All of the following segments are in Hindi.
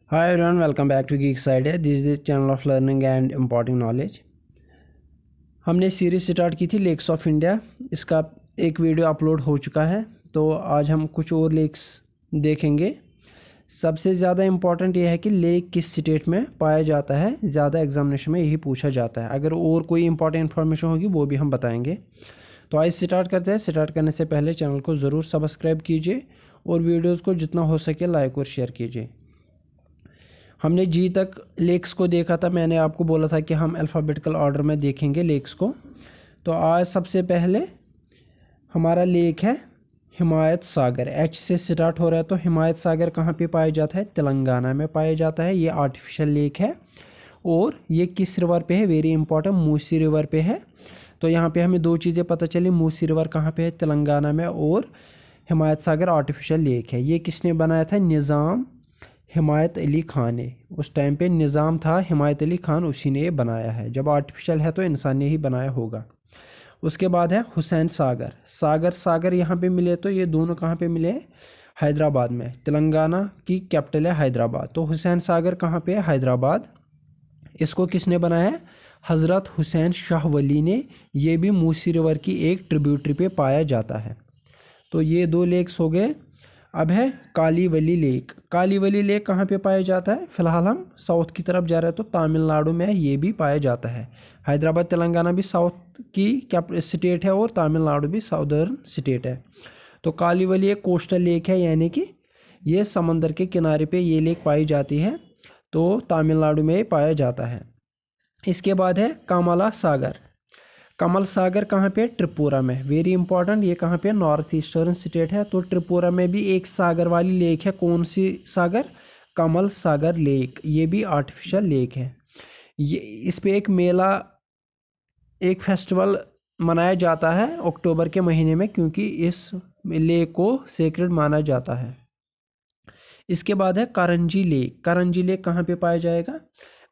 Hi everyone, welcome back to Geek Side. This is the channel of learning and imparting knowledge. हमने सीरीज स्टार्ट की थी लेक्स ऑफ इंडिया। इसका एक वीडियो अपलोड हो चुका है, तो आज हम कुछ और लेक्स देखेंगे। सबसे ज़्यादा इम्पॉर्टेंट यह है कि लेक किस स्टेट में पाया जाता है। ज़्यादा एग्जामिनेशन में यही पूछा जाता है। अगर और कोई इंपॉर्टेंट इन्फॉर्मेशन होगी वो भी हम बताएंगे। तो आज स्टार्ट करते हैं। स्टार्ट करने से पहले चैनल को ज़रूर सब्सक्राइब कीजिए और वीडियोज़ को जितना हो सके लाइक और शेयर कीजिए। हमने जी तक लेक्स को देखा था। मैंने आपको बोला था कि हम अल्फ़ाबेटिकल ऑर्डर में देखेंगे लेक्स को। तो आज सबसे पहले हमारा लेक है हिमायत सागर। एच से स्टार्ट हो रहा है। तो हिमायत सागर कहाँ पे पाया जाता है? तेलंगाना में पाया जाता है। ये आर्टिफिशियल लेक है और ये किस रिवर पे है? वेरी इंपॉर्टेंट, मूसी रिवर पे है। तो यहाँ पे हमें दो चीज़ें पता चली। मूसी रिवर कहाँ पे है? तेलंगाना में। और हिमायत सागर आर्टिफिशियल लेक है। ये किसने बनाया था? निज़ाम हिमायत अली खान ने। उस टाइम पे निज़ाम था, हिमायत अली खान, उसी ने ये बनाया है। जब आर्टिफिशियल है तो इंसान ने ही बनाया होगा। उसके बाद है हुसैन सागर। सागर यहाँ पे मिले तो ये दोनों कहाँ पे मिले? हैदराबाद में। तेलंगाना की कैपिटल है हैदराबाद। तो हुसैन सागर कहाँ पे है? हैदराबाद। इसको किसने बनाया है? हज़रत हुसैन शाह वली ने। ये भी मूसी रिवर की एक ट्रिब्यूटरी पे पाया जाता है। तो ये दो लेक्स हो गए। अब है कालीवली लेक। कालीवली लेक कहाँ पे पाया जाता है? फिलहाल हम साउथ की तरफ जा रहे हैं तो तमिलनाडु में ये भी पाया जाता है। हैदराबाद तेलंगाना भी साउथ की स्टेट है और तमिलनाडु भी साउदर्न स्टेट है। तो कालीवली एक कोस्टल लेक है, यानी कि ये समंदर के किनारे पे ये लेक पाई जाती है। तो तमिलनाडु में ये पाया जाता है। इसके बाद है कमला सागर। कमल सागर कहाँ पे? त्रिपुरा में। वेरी इंपॉर्टेंट, ये कहाँ पे? नॉर्थ ईस्टर्न स्टेट है। तो त्रिपुरा में भी एक सागर वाली लेक है। कौन सी सागर? कमल सागर लेक। ये भी आर्टिफिशियल लेक है। ये इस पे एक मेला, एक फेस्टिवल मनाया जाता है अक्टूबर के महीने में, क्योंकि इस लेक को सेक्रेड माना जाता है। इसके बाद है करंजी लेक। करंजी लेक कहाँ पे पाया जाएगा?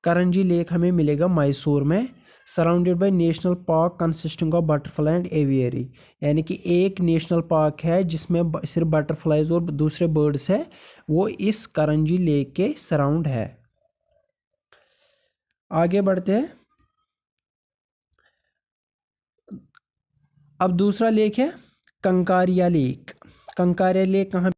करंजी लेक हमें मिलेगा मैसूर में। Surrounded by national park consisting of butterfly and aviary. यानी कि एक नेशनल पार्क है जिसमें सिर्फ बटरफ्लाइज और दूसरे बर्ड्स है, वो इस करंजी लेक के सराउंड है। आगे बढ़ते हैं। अब दूसरा लेक है कंकारिया लेक। कंकारिया लेक कहाँ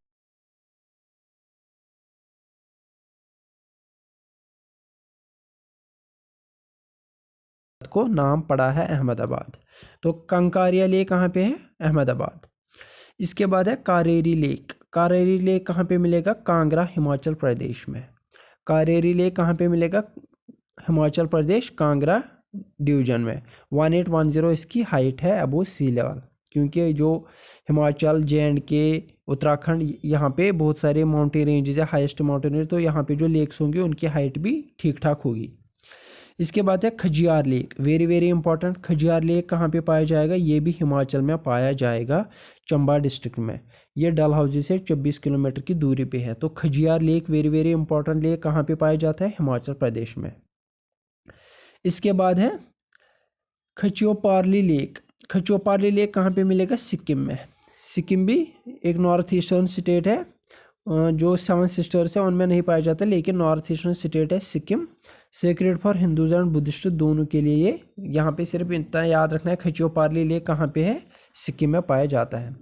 को नाम पड़ा है? अहमदाबाद। तो कंकारिया लेक कहाँ पे है? अहमदाबाद। इसके बाद है कारेरी लेक। कारेरी लेक कहाँ पे मिलेगा? कांगड़ा, हिमाचल प्रदेश में। कारेरी लेक कहाँ पे मिलेगा? हिमाचल प्रदेश, कांगड़ा डिवीजन में। 1810 इसकी हाइट है अबो सी लेवल, क्योंकि जो हिमाचल, JNK, उत्तराखंड, यहाँ पे बहुत सारे माउंटेन रेंजेस है, हाईएस्ट माउंटेन रेंज। तो यहाँ पे जो लेक्स होंगे उनकी हाइट भी ठीक ठाक होगी। इसके बाद है Khajjiar lake. Very very important. Khajjiar lake कहाँ पे पाया जाएगा? ये भी हिमाचल में पाया जाएगा, चंबा डिस्ट्रिक्ट में। ये डलहौजी से 24 किलोमीटर की दूरी पे है। तो Khajjiar lake very very important lake कहाँ पे पाया जाता है? हिमाचल प्रदेश में। इसके बाद है खचियोपार्ली लेक। खचियोपार्ली लेक कहाँ पे मिलेगा? सिक्किम में। सिक्किम भी एक नॉर्थ ईस्टर्न स्टेट है। जो 7 सिस्टर्स है उनमें नहीं पाया जाता, लेकिन नॉर्थ ईस्टर्न स्टेट है Sikkim. Sacred for Hindus and Buddhist दोनों के लिए ये। यहाँ पे सिर्फ इतना याद रखना है, खचियोपार्ली लेक कहाँ पे है? सिक्किम में पाया जाता है।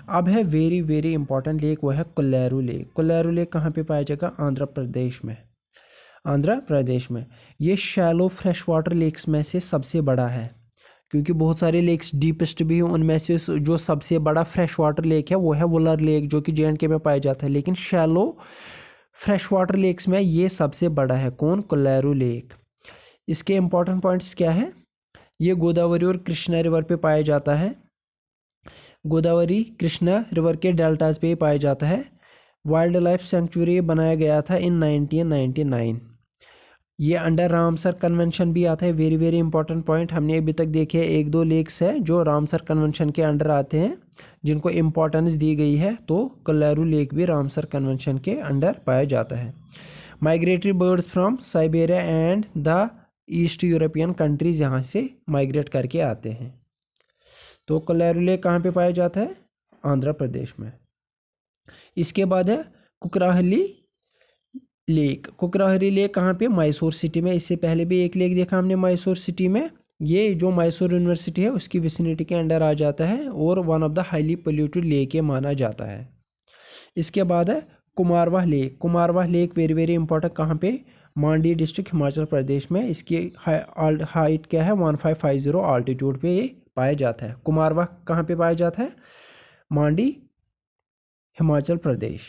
अब है वेरी वेरी इंपॉर्टेंट लेक, वो है कोल्लेरू लेक। कोल्लेरू लेक कहाँ पे पाया जाएगा? आंध्र प्रदेश में। आंध्र प्रदेश में। ये शैलो फ्रेश वाटर लेक्स में से सबसे बड़ा है, क्योंकि बहुत सारे लेक्स डीपेस्ट भी हैं। उनमें से जो सबसे बड़ा फ्रेश वाटर लेक है वो है वुलर लेक, जो कि JNK में पाया जाता है। लेकिन शैलो फ्रेश वाटर लेक्स में ये सबसे बड़ा है। कौन? कोल्लेरू लेक। इसके इंपॉर्टेंट पॉइंट्स क्या है? ये गोदावरी और कृष्णा रिवर पे पाया जाता है। गोदावरी कृष्णा रिवर के डेल्टाज पे ही पाया जाता है। वाइल्ड लाइफ सेंचुरी बनाया गया था इन 1999। ये अंडर रामसर कन्वेंशन भी आता है। Very very important point. हमने अभी तक देखे एक दो लेक्स है जो रामसर कन्वेंशन के अंडर आते हैं, जिनको इम्पोर्टेंस दी गई है। तो कोल्लेरू लेक भी रामसर कन्वेंशन के अंडर पाया जाता है। Migratory birds from Siberia and the east European countries यहाँ से माइग्रेट करके आते हैं। तो कोल्लेरू लेक कहाँ पे पाया जाता है? आंध्र प्रदेश में। इसके बाद है कुकराहली लेक, कुकराहरी लेक कहाँ पे? मैसूर सिटी में। इससे पहले भी एक लेक देखा हमने मैसूर सिटी में। ये जो मैसूर यूनिवर्सिटी है उसकी विसिनिटी के अंडर आ जाता है और one of the highly polluted lake ये माना जाता है। इसके बाद है Kumarwah lake. Kumarwah lake very very important, कहाँ पे? मांडी डिस्ट्रिक्ट हिमाचल प्रदेश में। इसकी हाइट क्या है? 1550 आल्टीट्यूड पे ये पाया जाता है। कुमारवाह कहाँ पे पाया जाता है? मांडी, हिमाचल प्रदेश।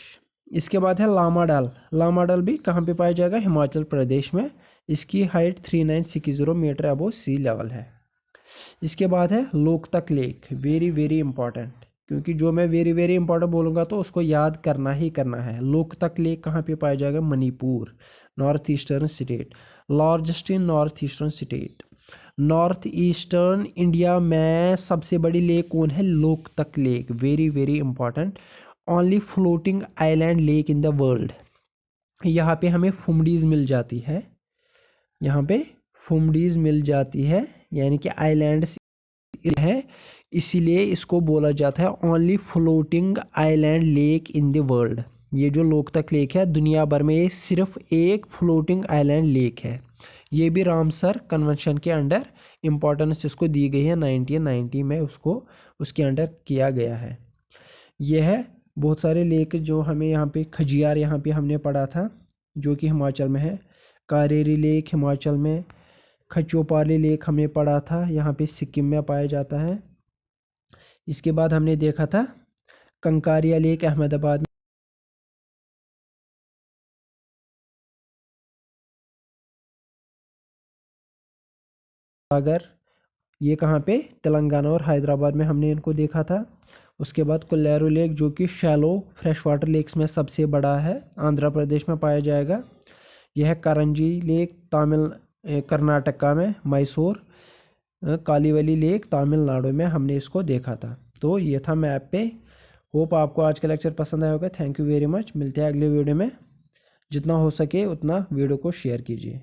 इसके बाद है लामाडल। लामाडल भी कहाँ पे पाया जाएगा? हिमाचल प्रदेश में। इसकी हाइट 3960 मीटर अबो सी लेवल है। इसके बाद है Loktak lake, very very important, क्योंकि जो मैं वेरी वेरी इंपॉर्टेंट बोलूँगा तो उसको याद करना ही करना है। लोकतक लेक कहाँ पे पाया जाएगा? Manipur, north eastern state, largest in north eastern state. North eastern India में सबसे बड़ी लेक कौन है? Loktak lake, very very important. Only floating island lake in the world. यहाँ पे हमें फुमडीज मिल जाती है, यहाँ पे फुमडीज मिल जाती है, यानी कि आइलैंड्स है, इसीलिए इसको बोला जाता है only floating island lake in the world. ये जो लोकतक लेक है दुनिया भर में ये सिर्फ एक फ्लोटिंग आइलैंड लेक है। ये भी रामसर कन्वेंशन के अंडर इम्पोर्टेंस इसको दी गई है, 1990 में उसको उसके अंडर किया गया है। यह है बहुत सारे लेक जो हमें यहाँ पे, खजियार यहाँ पे हमने पढ़ा था जो कि हिमाचल में है, कारेरी लेक हिमाचल में, खचोपाली लेक हमने पढ़ा था यहाँ पे सिक्किम में पाया जाता है। इसके बाद हमने देखा था कंकारिया लेक अहमदाबाद में, सागर ये कहाँ पे? तेलंगाना और हैदराबाद में हमने इनको देखा था। उसके बाद कोल्लेरू लेक जो कि शैलो फ्रेश वाटर लेक्स में सबसे बड़ा है, आंध्र प्रदेश में पाया जाएगा। यह करंजी लेक कर्नाटका में, मैसूर, कालीवली लेक तमिलनाडु में हमने इसको देखा था। तो ये था मैप पे। होप आपको आज का लेक्चर पसंद आया होगा। Thank you very much. मिलते हैं अगले वीडियो में। जितना हो सके उतना वीडियो को शेयर कीजिए।